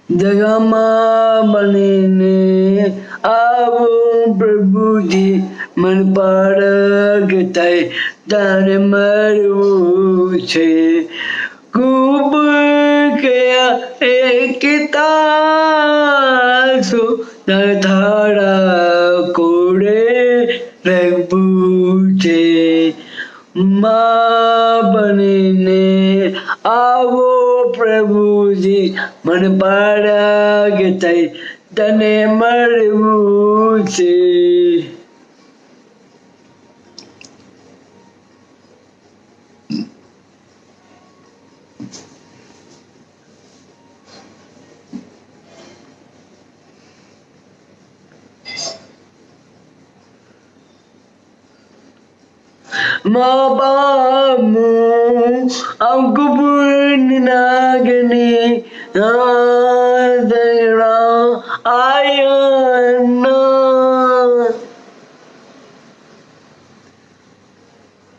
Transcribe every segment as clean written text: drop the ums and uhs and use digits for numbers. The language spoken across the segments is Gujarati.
જગમાં બનીને આવો પ્રભુજી મન પાડક થાય તારે મળવું છે ખૂબ કયા એકતાસો થાળા કોડે રહેવું છે માં બનીને આવો પ્રભુજી મન પાડક થાય તને મળવું છે Mabamu aku pun nagani adara ayana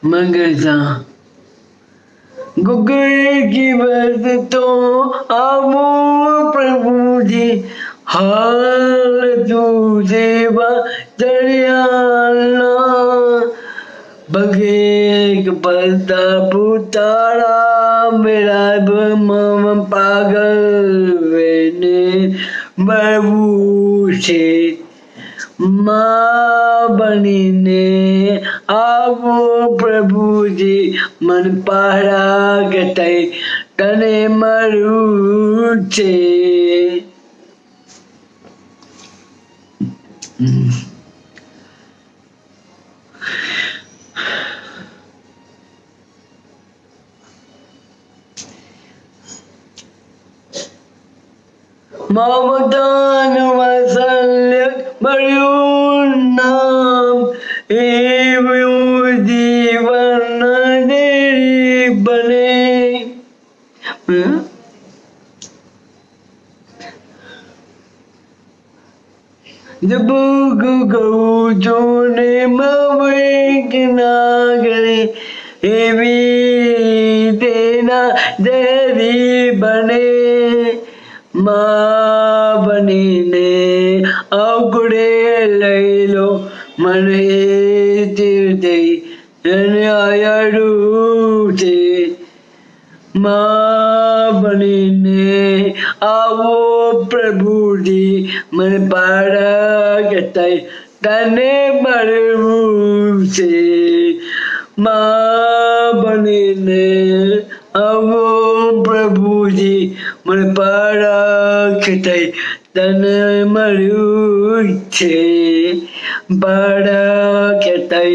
Magasa Gugur ki bato amu prabhuji hal tu deva dariyana Bagi kepada putara merai pagal vene berbusi ma banine awo prabhuji man para gatai tane maruche Mamadan wasalyak barunam Ibu diwana diri bane Jabu gau jone mawik nagari Ibi dena diri bane માં બનીને અવગુડે લઈ લો મને તીર્થે એને આયાડું છે માં બનીને આવો પ્રભુજી મને પાડા કહેતા તને મળવું છે માં બનીને આવો પ્રભુજી મને પાડા કહેતા તને મળ્યું છે પાડા કહેતા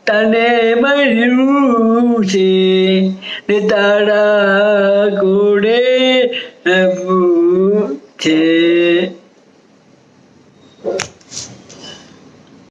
તને મળ્યું છે ને તારા ઘોડે રહેવું છે